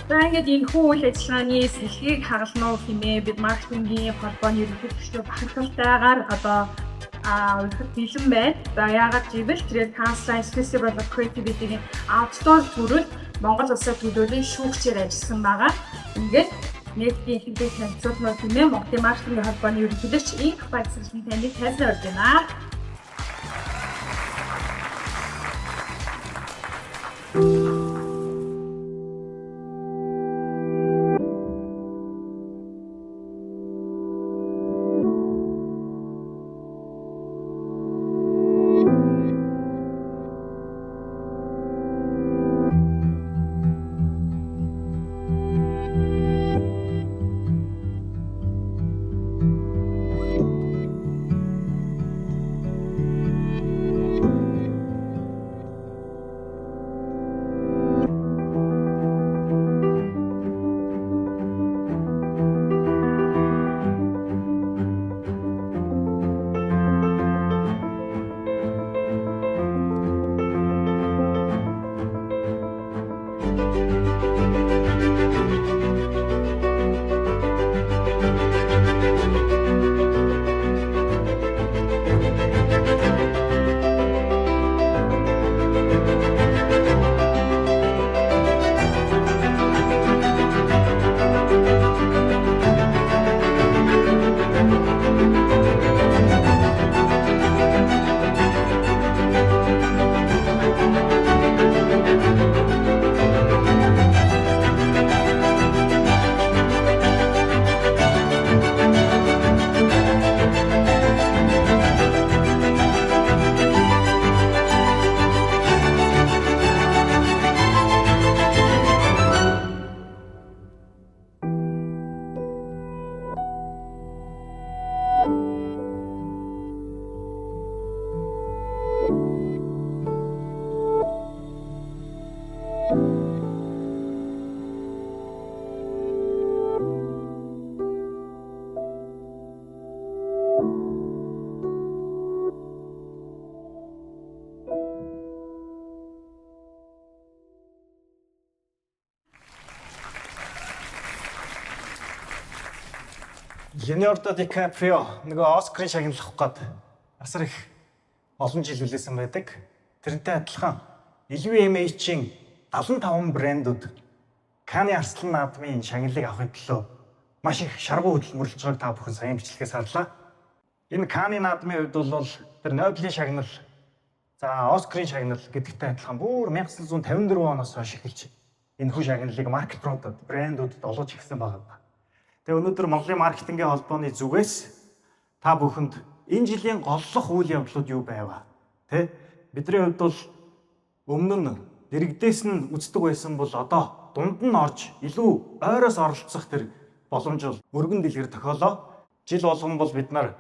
За ингээд энэ хүү үйл ажиллагааны сэлхийг хагална уу хэмээн бид маркетингийн холбооны ерөнхийлөгчдөө бахархалтайгаар одоо үлдэхэд бэлэн байна. За яагаад гэвэл тэр Cannes Lions Festival of Creativity-ийн outdoor төрөл Монгол улсад төлөөлөн шүүгчээр ажилласан байгаа. Ингээд нийтийн ихэнх танилцуулмаар хэмээн Монголын маркетингийн холбооны ерөнхийлөгч Инх Баясгалан таныг тайлбар орж байна. Leonardo DiCaprio нөгөө Оскарын шагналах гээд асар их олон жил үлээсэн байдаг. Тэрнтэй адилхан LVMH-ийн 75 брэндүүд Cannes Арслан наадмын шагналыг авахын төлөө маш их шаргуу хөдөлмөрлөж байгааг та бүхэн сайн бичлэгээс харлаа. Энэ Cannes наадмын хувьд бол тэр Нобелийн шагнал, за Оскарын шагнал гэдэгтэй адилхан бүр 1954 оноос хойш эхэлж энэ хүү шагналыг маркетуудад, брэндүүдэд олгож ирсэн байгаа. Тэгээ өнөөдөр Монголын маркетингийн холбооны зүгээс та бүхэнд энэ жилийн голлох үйл явдлууд юу байв? Тэ? Бидний хувьд бол өмнө нь дэрэгдээс нь үздэг байсан бол одоо дунд нь орж илүү ойроос оролцох тэр боломж бол өргөн дэлгэр тохиолоо. Жил болгон бол бид нар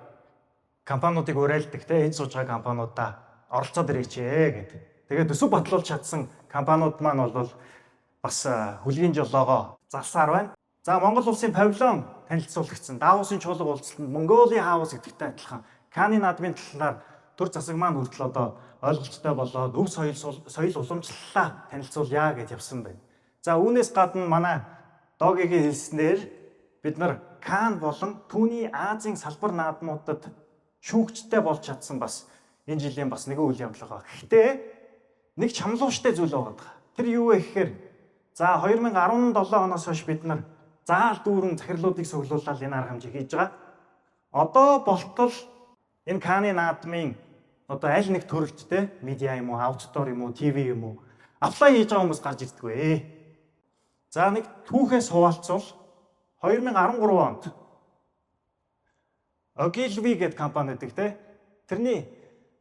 компаниудыг уриалдаг те энэ сууж байгаа компаниудаа оролцоод ирээч гэдэг. Тэгээд төсөв батлуулж чадсан компаниуд маань бол бас хүлгийн жолоогоо залсаар байна. За Монгол улсын павильон танилцуулагдсан. Давуусын чуулга уулзалтанд Монголын хаус гэдэгтэй адилхан Cannes наадмын талаар төр засаг маань хүртэл одоо ойлголттой болоод өв соёл уламжлалаа танилцуулъя гэж явсан байна. За үүнээс гадна манай Догигийн хэлснээр бид нар Cannes болон түүний Азийн салбар наадмуудад шүүгчтэй болж чадсан бас энэ жилийн бас нэгэн үйл явдал байгаа. Гэхдээ нэг чамлууштай зүйл байгаа. Тэр юу вэ гэхээр за 2017 оноос хойш бид нар заал дүүрэн захирлуудыг цуглуулаад энэ арга хэмжээг хийж байгаа. Одоо болтол энэ Cannes наадмын одоо аль нэг төрөлд те медиа юм уу, аудитор юм уу, ТV юм уу аплай хийж байгаа хүмүүс гарч ирдэг вэ. За нэг түүхээс хуваалцвал 2013 онд Ogilvy гэдэг компани гэдэг те тэрний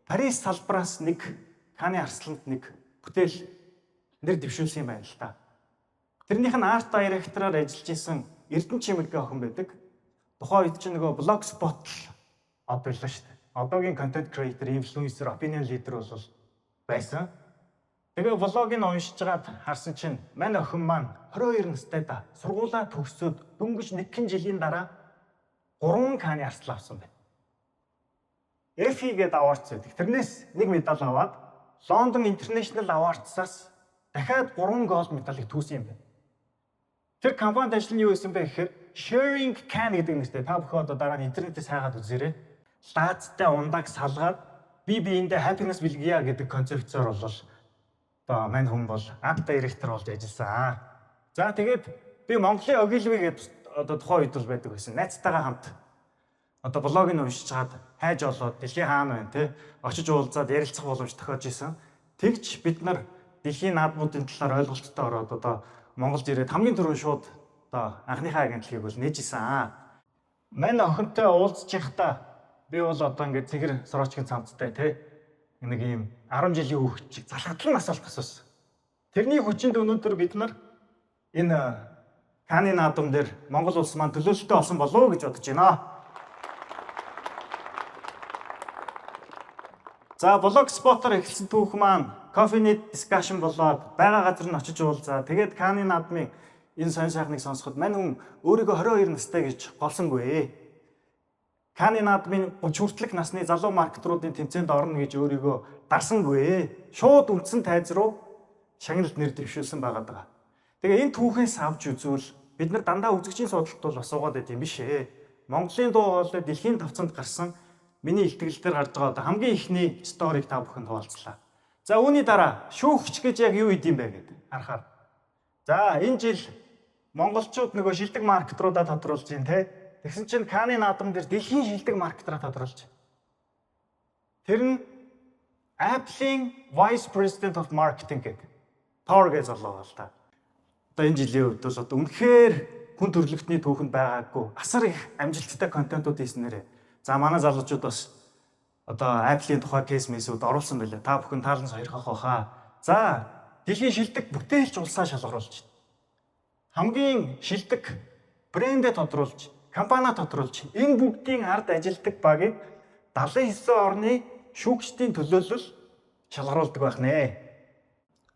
Парис салбараас нэг Cannes Арсланд нэг бүтээл нэр дэвшүүлсэн юм байна л та. Тэрнийх нь арт директороор ажиллаж исэн Эрдэнэ Чимэг гэх охин байдаг. Тухайн үед чинь нөгөө Blogspot од байлаа шүү дээ. Одоогийн content creator, influencer, opinion leader бол байсан. Тэгээ влогийг уншиж байгаад харсан чинь манай охин маань 22 настай да. Сургуулаа төгсөөд дөнгөж 1 жилийн дараа 3 Cannes Арслан авсан байна. Effie гэдэг аварц байдаг. Тэрнээс нэг медаль аваад London International Awards-аас дахиад 3 голд медалийг түүсэн юм байна. Тэр компанид ажиллана юу гэсэн бэ гэхээр sharing can гэдэг нэртэй. Та бүхэн одоо дараа нь интернетээс хайгаад үзээрэй. Лаацтай ундааг салгаад би биендээ happiness бэлгийа гэдэг концепцоор бол одоо мань хүн бол app director болж ажилласан. За тэгээд би Монголын Ogilvy гэдэг одоо тухайн үед бол байдаг байсан. Найзтайгаа хамт одоо блог нь уншиж чад хайж олоод дэлхийн хаана байна те очиж уулзаад ярилцах боломж тохиож исэн. Тэгж бид нар дэлхийн наадмуудын талаар ойлголттой ороод одоо Монголд ирээд хамгийн түрүүн шууд одоо анхныхаа агентлагийг бол нээж исэн. Манай охинтой уулзж байхдаа би бол одоо ингээд цэгэр сорочгийн цамцтай те нэг юм 10 жилийн хүүхэд чиг залхатлан асуулт асуусан. Тэрний хүчинд өнөөдөр бид нар энэ Каны наадам дээр Монгол улс маань төлөөлөлтөй болсон болов уу гэж бодож байна. За блогспотоор эхэлсэн түүх маань Coffee-Net discussion болоод байгаа газар нь очиж уулзаа. Тэгээд Каны наадмын энэ сонь сайхныг сонсоход мань хүн өөрийгөө 22 настай гэж голсонгүй. Каны наадмын 30 хүртэлх насны залуу маркетруудын тэмцээнд орно гэж өөрийгөө дарсангүй. Шууд үндсэн тайз руу шагналд нэр дэвшүүлсэн байгаа. Тэгээ энэ түүхээс авч үзвэл бид нар дандаа үзэгчийн судалт бол асуугаад байт юм биш ээ. Монголын дуу хоолой дэлхийн тавцанд гарсан миний ихтгэл дээр гарч байгаа хамгийн ихний сториг та бүхэнд хуваалцлаа. За үүний дараа шүүгч гэж яг юу идэм бэ гэдэг харахаар. За энэ жил монголчууд нөгөө шилдэг маркетруудаа тодруулж байна те. Тэгсэн чинь Каны наадам дээр дэлхийн шилдэг маркетраа тодруулж. Тэр нь Apple-ийн Vice President of Marketing гэдэг. Thor гэж залуу байна та. Одоо энэ жилийн үед бол одоо үнэхээр хүн төрөлхтний түүхэнд байгаагүй асар их амжилттай контентууд хийсэн нэрээ. За манай залуучууд бас одоо Apple-ийн тухай кейс мэсүүд оруулсан байлаа. Та бүхэн таалан сойрхох байхаа. За дэлхийн шилдэг бүтээлч улсаа шалгаруулж байна. Хамгийн шилдэг брэндэд тодруулж, компани тодруулж, энэ бүгдийн ард ажилдаг багийг 79 орны шүүгчдийн төлөөлөл шалгаруулдаг байх нэ.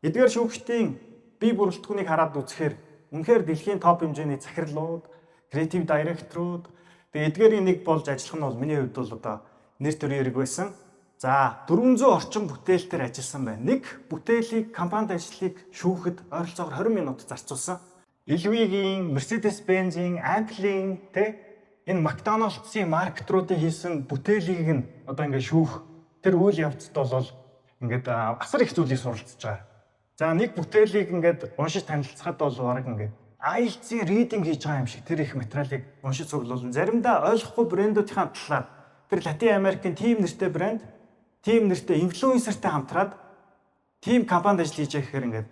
Эдгээр шүүгчдийн бие бүрэлдэхүүнийг хараад үзэхээр үнэхээр дэлхийн топ хэмжээний захирлууд, креатив директорууд тэгээ эдгээрийн нэг болж ажиллах нь бол миний хувьд бол одоо нэр төрийн хэрэг байсан. За 400 орчим бүтээлтээр ажилласан байна. Нэг бүтээлийг компанид ажлыг шүүхэд ойролцоогоор 20 минут зарцуулсан. Elvig-ийн, Mercedes-Benz-ийн, Apple-ийн энэ McDonald's-ийн маркетруудын хийсэн бүтээлийг нь одоо ингээд шүүх тэр үйл явцд бол ингээд асар их зүйлийг суралцж байгаа. За нэг бүтээлийг ингээд уншиж танилцахад бол бараг ингээд IELTS-ийн reading хийж байгаа юм шиг тэр их материалыг уншиж цуглуулсан. Заримдаа ойлгохгүй брэндүүдийн талаар тэр Латин Америкийн тим нэртэй брэнд, тим нэртэй инфлюенсертэй хамтраад тим компанид ажил хийж байгаа гэхээр ингээд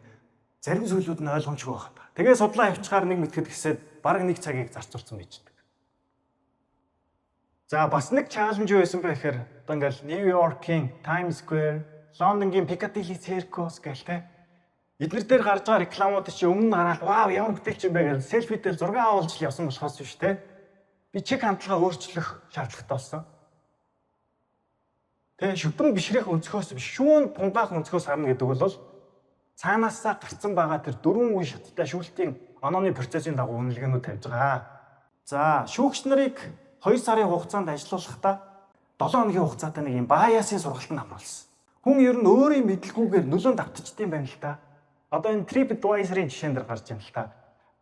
зарим зүйлүүд нь ойлгомжгүй байна. Тэгээ судлаа явчихаар нэг мэтгэд гэсээд бараг нэг цагийг зарцуулсан байждаг. За бас нэг чаленж юу байсан бэ гэхээр одоо ингээд New York-ийн Times Square, Лондонгийн Piccadilly Circus гэх тэ эдгээр дээр гарч байгаа рекламууд чи өмнө хараад вау ямар бүтээлч юм бэ гэж селфидээр зураг авуулж явсан болохоос биш те. Би чиг хандлагаа өөрчлөх шаардлагатай болсон. Тэгээ шүтэн бишрэх өнцгөөс биш шүүн пундаах өнцгөөс харна гэдэг бол цаанаасаа гарцсан байгаа тэр дөрвөн үе шаттай шүүлтийн онооны процессын дагуу үнэлгээнүүд тавьж байгаа. За шүүгч нарыг 2 сарын хугацаанд ажиллуулахдаа 7 хоногийн хугацаатай нэг юм баяасын сургалтанд хамруулсан. Хүн ер нь өөрийн мэдлгүйгээр нөлөөнд автчихдаг юм байна л та. Одоо энэ TripAdvisor-ын жишээн дээр гарч байна л та.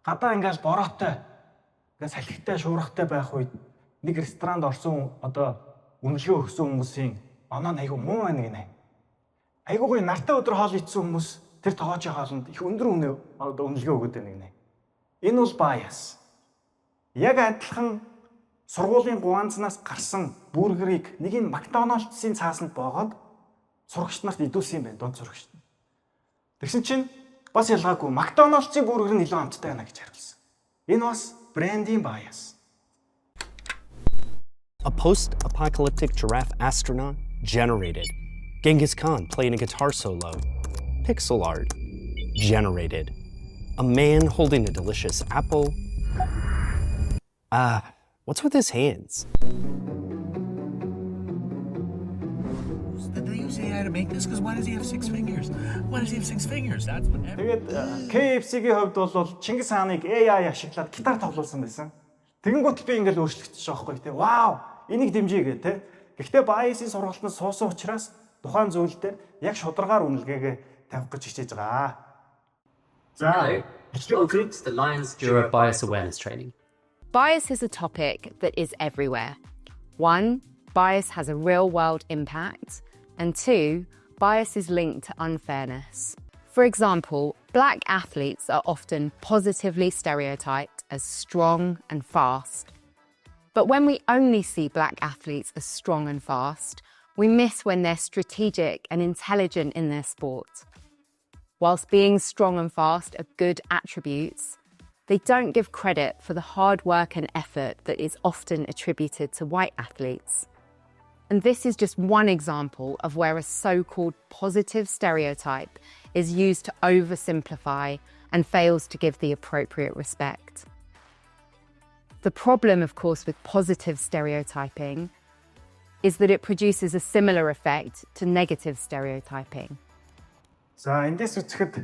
Гадаа ингээс бороотой, ингээс салхитай, шуургатай байх үед нэг ресторанд орсон одоо үнэлгээ өгсөн хүмүүсийн оноо нь айгүй муу байна гинэ. Айгуугүй нартай өдөр хоол идсэн хүмүүс тэр тоогоо хоолнд их өндөр одоо үнэлгээ өгöd байна гинэ. Энэ бол bias. Яг адилхан сургуулийн гуанзнаас гарсан бүргэрийг нэг нь McDonald's-ийн цаасанд боогод сурагч нарт идүүлсэн юм байна дунд сурагч. Тэгсэн чинь бас ялгаагүй McDonald's-ийн бүргэр нь илүү амттай байна гэж хариулсан. Энэ бас брендинг bias. A post-apocalyptic giraffe astronaut generated. Genghis Khan playing a guitar solo. Pixel art generated. A man holding a delicious apple. What's with his hands? Did they use AI to make this? Because why does he have 6 fingers? Why does he have 6 fingers? That's what Тэгээд KFC-ийн хувьд бол Чингис хааныг AI ашиглаад гитар тоглуулсан байсан. Тэгэнгүүт би ингээл өөрчлөгдөж байгаа байхгүй тий. Вау! Энийг дэмжиж гээ тий. Гэхдээ bias-ийн сургалтанд суусан учраас тухайн зүйл дээр яг шударгаар үнэлгээгээ тавих гэж хичээж байгаа. За Welcome to the Lions Jura Bias Awareness Training. Bias is a topic that is everywhere. 1, bias has a real-world impact, and 2, bias is linked to unfairness. For example, black athletes are often positively stereotyped as strong and fast. But when we only see black athletes as strong and fast, we miss when they're strategic and intelligent in their sport. Whilst being strong and fast are good attributes, they don't give credit for the hard work and effort that is often attributed to white athletes. And this is just one example of where a so-called positive stereotype is used to oversimplify and fails to give the appropriate respect. The problem, of course, with positive stereotyping is that it produces a similar effect to negative stereotyping. За эндээс үзэхэд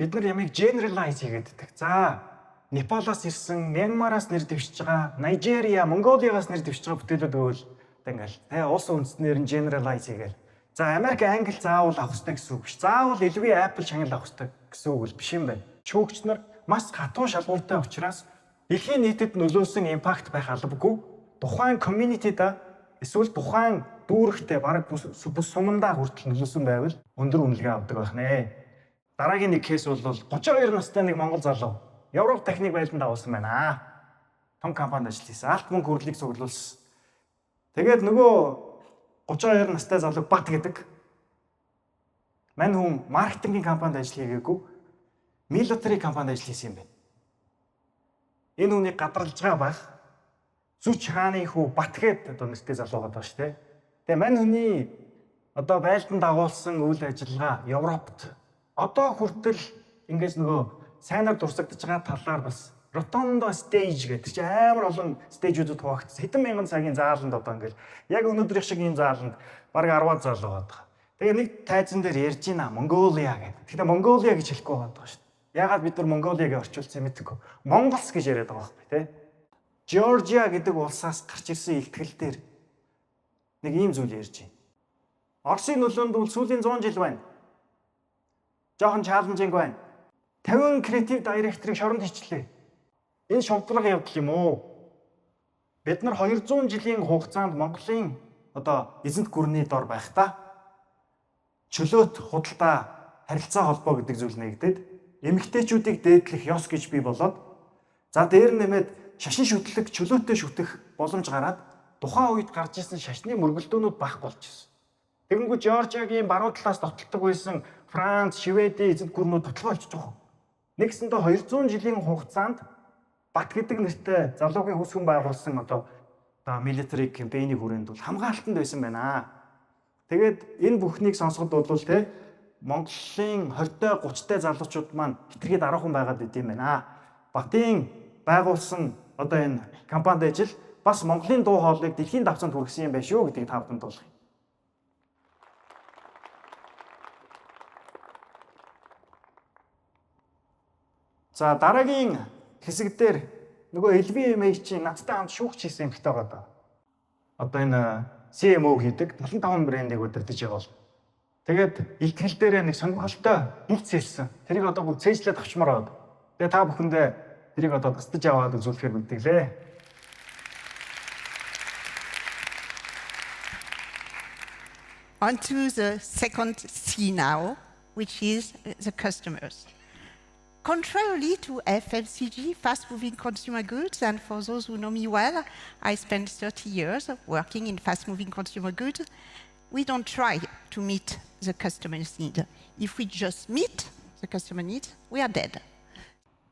бид нар ямиг generalize хийгээд байдаг. За Непалаас ирсэн, Мянмараас нэр дэвшиж байгаа, Нигерия, Монголиас нэр дэвшиж байгаа бүтээлүүд өгвөл ингээл улс үндэстнээр нь generalize хийгээл. За Америк, Англи заавал авах хэрэгтэй гэсэн үг биш. Заавал элвээ Apple чанал авах хэрэгтэй гэсэн үг биш юм байна. Шүүгч нар маш хатуу шалгууртай учраас дэлхийн нийтэд нөлөөсөн импакт байх албагүй. Тухайн community-да эсвэл тухайн дүүрэгтээ бараг бүс сумандаа хүртэл нөлөөсөн байвал өндөр үнэлгээ авдаг байх нэ. Дараагийн нэг кейс бол 32 настай нэг монгол залуу Европ техник байлдаанд авсан байна. Том компанид ажилласан. Алт мөнгө хөрлөгийг цуглуулсан. Тэгээд нөгөө 32 настай залуу Бат гэдэг мань хүн маркетингийн компанид ажил хийгээгүй military компанид ажил хийсэн юм байна. Энэ хүнийг гадралж байгаа байх. Зүч хааны хүү Бат гэдэг одоо нэртэй залуу байгаа шүү дээ. Тэгээ мань хүний одоо байлдан дагуулсан үйл ажиллагаа Европт одоо хүртэл ингэж нөгөө сайнаар дурсагдж байгаа талаар бас Rotondo stage гэдэг чинь амар олон стейжүүдэд хуваагдсан. Хэдэн мянган цагийн зааланд одоо ингээл яг өнөөдрийнх шиг ийм зааланд бараг 10 заал байгаа. Тэгээ нэг тайзан дээр ярьж байна Монголиа гэдэг. Тэгэхээр Монголиа гэж хэлэхгүй байгаа шүү дээ. Ягаад бид нар Монголиаг орчуулсан мэдээгүй. Монголс гэж яриад байгаа байхгүй тий. Georgia гэдэг улсаас гарч ирсэн ихтгэл дээр нэг ийм зүйл ярьж байна. Оросын нөлөөнд бол сүүлийн 100 жил байна. Жохон чаленжинг байна. 50 креатив директорыг шоронд хийчлээ. Энэ шунтлага явдал юм уу? Бид нар 200 жилийн хугацаанд Монголын одоо эзэнт гүрний дор байхдаа чөлөөт худалдаа харилцаа холбоо гэдэг зүйл нэгдээд эмэгтэйчүүдийг дээдлэх ёс гэж бий болоод за дээр нэмээд шашин шүтлэг чөлөөтэй шүтэх боломж гараад тухайн үед гарч ирсэн шашны мөргөлдөөнүүд бах болж ирсэн. Тэгэнгүүт Жоржиагийн баруун талаас дотолдог байсан Франц, Шведийн эзэнт гүрнүүд тотлоо олчж байгаа. Нэгсэндээ 200 жилийн хугацаанд Бат гэдэг нэртэй залуугийн хүсгэн байгуулсан одоо military campaign-ийн хүрээнд бол хамгаалтанд байсан байна. Тэгээд энэ бүхнийг сонсоход бол те Монголын 20-тай 30-тай залуучууд маань хитрхи дараахан байгаад идэм байна. Батын байгуулсан одоо энэ компанид ажил бас Монголын дуу хоолойг дэлхийн давцанд хүргэсэн юм байна шүү гэдгийг та бүхэнд дуулгая. За дараагийн хэсэг дээр нөгөө LVMH-ийн надтай хамт шүүгч хийсэн юм хэрэгтэй байгаа даа. Одоо энэ CMO хийдэг 75 брендийг удирдах явал. Тэгээд ихтгэл дээр нэг сонирхолтой бэлц хэлсэн. Тэрийг одоо бүр цээжлээд авчмаар байна. Тэгээд та бүхэндээ тэрийг одоо тасдаж аваад үзүүлэхээр мэдээлээ. On to the second C now, which is the customers. Contrarily to FMCG, fast-moving consumer goods, and for those who know me well, I spent 30 years working in fast-moving consumer goods. We don't try to meet the customer's need. If we just meet the customer need, we are dead.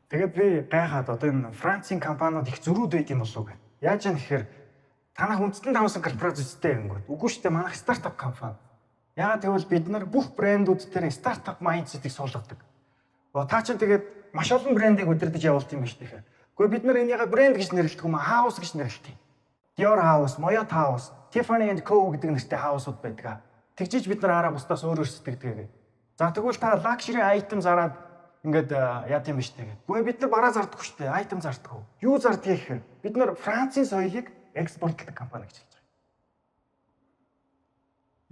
Тэгээд би гайхаад одоо энэ Францын компаниуд их зөрүүд байд юм болов уу гэх. Яаж юм гэхээр танах үндэстэн давсан корпорац үстэй ингэв. Үгүй шүү дээ манайх стартап компани. Яагаад гэвэл бид нар бүх брэндүүд дээр стартап майндсетийг суулгадаг. Та чинь тэгээд маш олон брендийг удирдах явуулт юм шүү дээ. Гэхдээ бид нар энийг брэнд гэж нэрлэдэг юм аа, хаус гэж нэрлэдэг. Dior House, Moyot House, Tiffany & Co гэдэг нэртэй хаусууд байдаг. Тэгжиж бид нар араа бусдаас өөрөөр сэтгэдэг. За тэгвэл та luxury item зараад ингээд яат юм биш тэгээд. Гэхдээ бид нар бараа зардаггүй шүү дээ. Item зардаггүй. Юу зардгийг гэхээр бид нар Францын соёлыг экспортлдог компани гэж хэлж байгаа.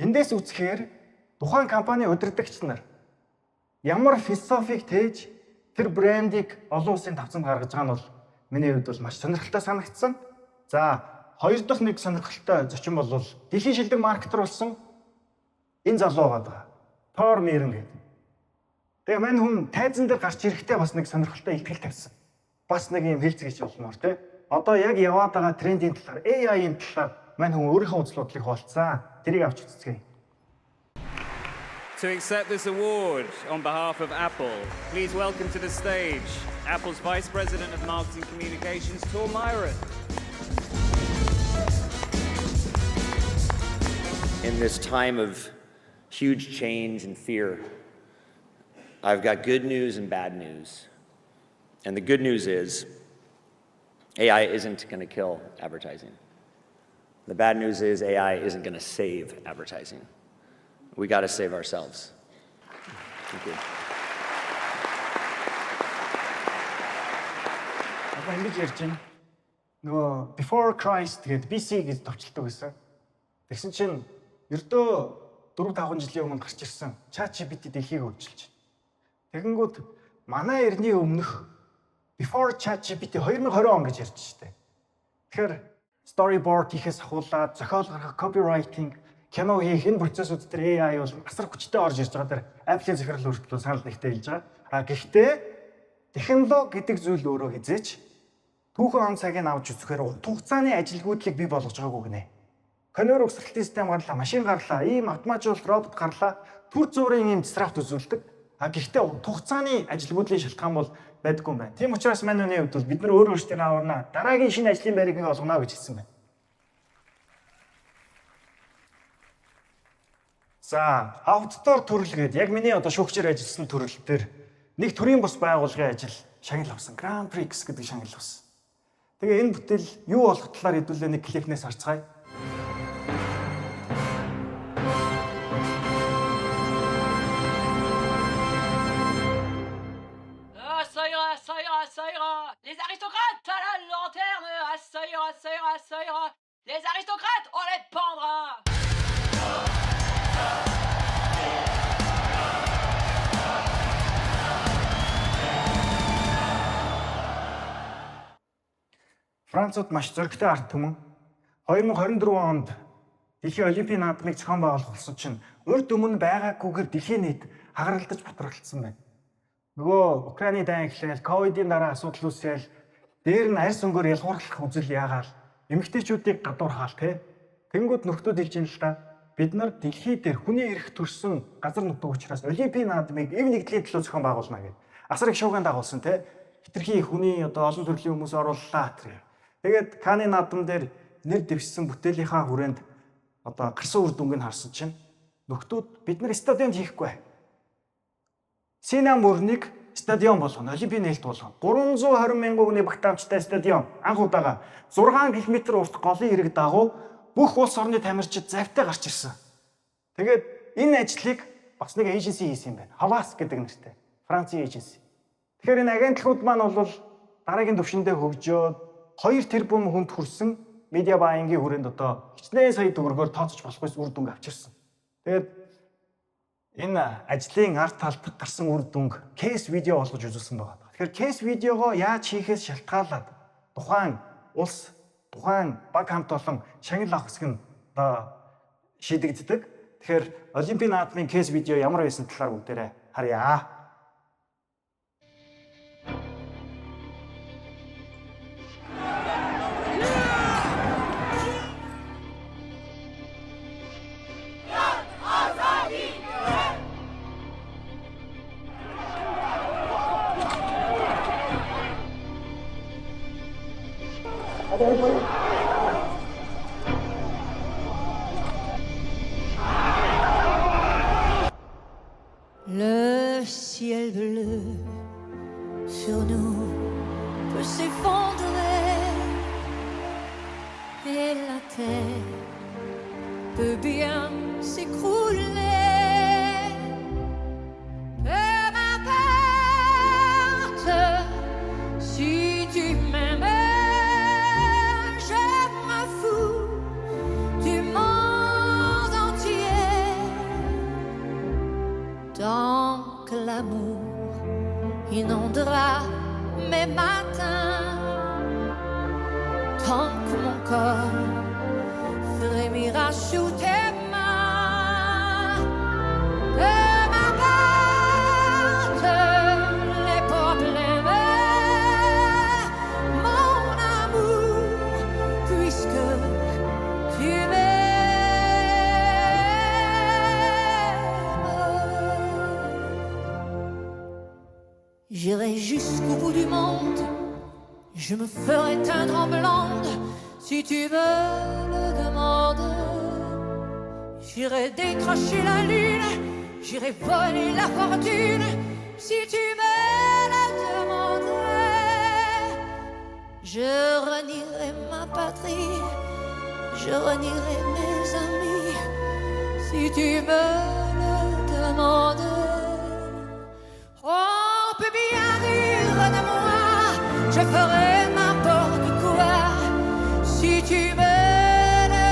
Эндээс үзэхээр тухайн компани удирдагч нар ямар философиг тээж тэр брендийг олон улсын давцанд гаргаж байгаа нь бол миний хувьд бол маш сонирхолтой санагдсан. За, хоёр дахь нэг сонирхолтой зочин бол дэлхийн шилдэг маркетер болсон энэ залуу байгаа. Тор Мэрэн гэдэг. Тэгээ мань хүн тайзан дээр гарч ирэхдээ бас нэг сонирхолтой ихтгэл тавьсан. Бас нэг юм хэлцгийч болмоор тий. Одоо яг яваад байгаа трендийн талаар, AI-ийн талаар мань хүн өөрийнхөө үзэл бодлыг хуваалцсан. Тэрийг авч үзцгээе. To accept this award on behalf of Apple, please welcome to the stage Apple's Vice President of Marketing Communications, Tor Myron. In this time of huge change and fear, I've got good news and bad news. And the good news is AI isn't going to kill advertising. The bad news is AI isn't going to save advertising. We got to save ourselves. Thank you. Одоо ингэж ярьж байна. Нөгөө Before Christ гэдэг BC гэж товчлдог байсан. Тэгсэн чинь ердөө 4-5 жилийн өмнө гарч ирсэн ChatGPT дэлхийг өөрчилж байна. Тэгэнгүүт манай эртний өмнөх Before ChatGPT 2020 он гэж ярьж штэ. Тэгэхээр storyboard хийхээс ахуулаад зохиол гаргах, copywriting, кино хийх энэ процессууд дээр AI бол асар хүчтэй орж ирж байгаа. Тэр Apple-ийн захирал өөртөө санал нэгтэй хэлж байгаа. Гэхдээ технологи гэдэг зүйл өөрөө хизээч түүхэн он цагийг авч үзэхээр урт хугацааны ажилгүйдлийг бий болгож байгаагүй гинэ. Конвейер угсралтын систем гарлаа, машин гарлаа, ийм автоматжуулалт робот гарлаа, төр зургийн ийм дисрапт үзүүлдэг. Гэхдээ урт хугацааны ажилгүйдлийн шалтгаан бол байдгүй юм байна. Тийм учраас манай хүний хувьд бол бид нар өөрөө өөрсдөө аварна, дараагийн шинэ ажлын байрыг олгоно гэж хэлсэн байна. За, аудитор төрөл гэдэг яг миний одоо шүүгчээр ажилласан төрөл дээр нэг төрлийн бус байгууллагын ажил шагнал авсан. Grand Prix гэдэг шагнал авсан. Тэгээ энэ бүтээл юу болох талаар хэдүүлээ нэг клипнээс харцгаая. Ça ira. Les aristocrates à la lanterne, ça ira, ça ira, ça ira. Les aristocrates, on les pendra. Францад маш зөрөгтэй арт түмэн 2024 онд Дэлхийн Олимпийн наадмыг зохион байгуулсан чинь урд өмнө байгаагүйгээр дэлхийн нийт хагаралдаж батрагдсан байна. Нөгөө Украины дайн эхлээл, ковидын дараа асуудал үүсэл, дээр нь арьс өнгөөр ялгуурлах үзэл яагаал, эмэгтэйчүүдийг гадуурхаал тэ. Тэнгүүд нөхдүүд хэлж ин л та бид нар дэлхий дээр хүний эрх төрсөн газар нутаг учраас Олимпийн наадмыг эв нэгдлийн төлөө зохион байгуулна гэдэг. Асар их шуугиан дагуулсан тэ. Хитрхи хүний одоо олон төрлийн хүмүүс орууллаа тэр. Тэгээд Канны наадам дээр нэр дэвшсэн бүтээлийнхаа хүрээнд одоо гарсан үр дүнг нь харсан чинь нөхдүүд бид нар стадионд хийхгүй. Синам мөрнийг стадион болгоно, Олимпийн нээлт болгоно. 320 мянган хүний багтаамжтай стадион анх удаага 6 км урт голын хэрэг дагуу бүх улс орны тамирчид завтай гарч ирсэн. Тэгээд энэ ажлыг бас нэг эйженси хийсэн юм байна. Havas гэдэг нэртэй. Францын эйженси. Тэгэхээр энэ агентлагууд маань бол дараагийн түвшиндээ хөгжөөд 2 тэрбум хүнд хүрсэн медиа баингийн хүрээнд одоо хичнээн сая төгрөгөөр тооцож болохгүйс үр дүнг авчирсан. Тэгээд энэ ажлын арт талд гарсан үр дүнг кейс видео болгож үзүүлсэн байгаа. Тэгэхээр кейс видеогоо яаж хийхээс шалтгаалаад тухайн улс, тухайн баг хамт олон шагнал авах хэсэг нь одоо шийдэгддэг. Тэгэхээр Олимпийн наадмын кейс видео ямар байсан талаар бүгдээрээ харъя. Le ciel bleu sur nous peut s'effondrer et la terre peut bien s'écrouler. Peu m'importe si tu m'aimes, je m'en fous du monde entier. Tant que l'amour inondera mes matins, tant que mon corps frémira sous tes mains. Que m'importent les problèmes, mon amour, puisque tu m'aimes. J'irai jusqu'au bout du monde, je me ferai teindre en blonde si tu me le demandes. J'irai décrocher la lune, j'irai voler la fortune si tu me le demandais. Je renierai ma patrie, je renierai mes amis si tu me le demandes. On peut bien rire de moi, je ferai n'importe quoi si tu me le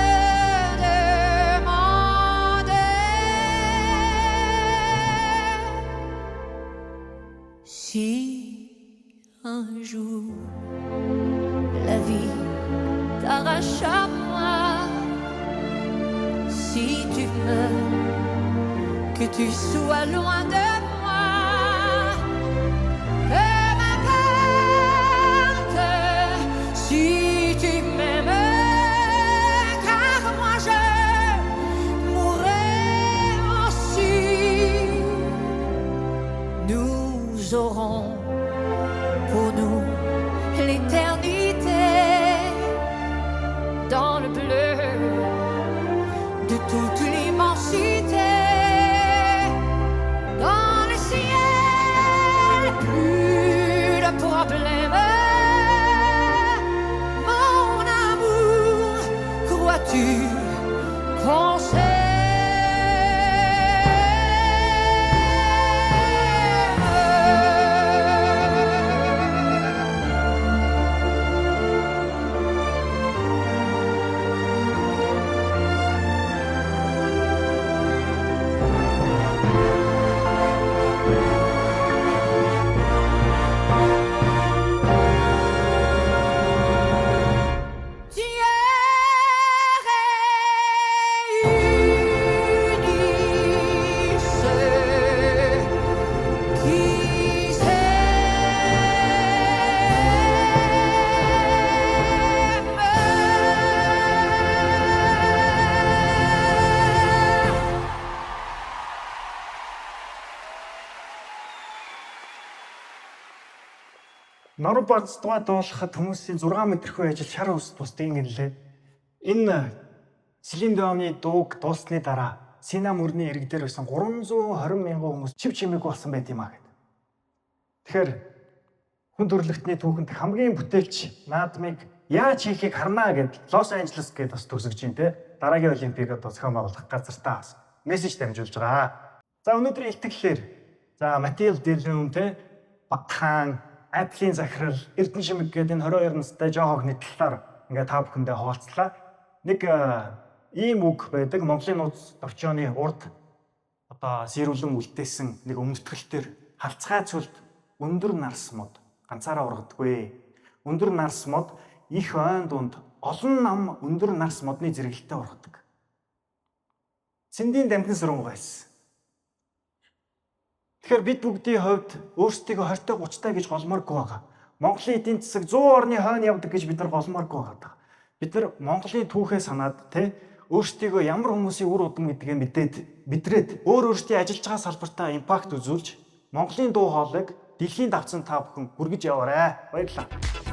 demandais. Si un jour la vie t'arrache à moi, si tu meurs, que tu sois loin de moi, que m'importe si tu m'aimes, car moi je mourrai aussi. Nous aurons pour nous l'éternité dans le bleu de toute l'immensité. Dans le ciel, plus de problèmes. Mon amour, crois-tu qu'on Норов бацдгаа дуулахад хүмүүсийн 6 метрхүү ажил шар ус тусдаг юм гэлээ. Энэ Селин Дионы дууг дууссаны дараа Сина мөрний ирэг дээр байсан 320 мянган хүмүүс чив чимээгүй болсон байт юм аа гэд. Тэгэхээр хүн төрөлхтний түүхэнд хамгийн бүтээлч наадмыг яаж хийхийг харнаа гэд Лос Анжелес гээд бас төгсөж гин те. Дараагийн олимпиадад зохион байгуулах газартаа бас мессеж дамжуулж байгаа. За өнөөдрийн илтгэлээр за Матил Дэлүм те Батхан Аплийн захирал Эрдэнэ Шимэг гэдэг энэ 22 настай жоо хогны талаар ингээ та бүхэндээ хуваалцлаа. Нэг ийм үг байдаг. Монголын нууц товчооны урд одоо сэрүүлэн үлдээсэн нэг өмсгөлтөр халцгай цүлд өндөр нарс мод ганцаараа ургадаггүй. Өндөр нарс мод их ойн дунд олон нам өндөр нарс модны зэрэгэлтэд ургадаг. Сэндийн дамхин сүрэн байсан. Тэгэхээр бид бүгдийн хувьд өөрсдийгөө 20-30 гэж голмооргүй байгаа. Монголын эдийн засаг 100 орны хойно явдаг гэж бид нар голмооргүй байгаа. Бид нар Монголын түүхээ санаад те өөрсдийгөө ямар хүмүүсийн үр удам гэдгээ мэдээд бидрээд өөрсдийн ажиллаж байгаа салбартаа импакт үзүүлж Монголын дуу хоолойг дэлхийн давцан та бүхэн хүргэж яваарай. Баярлалаа.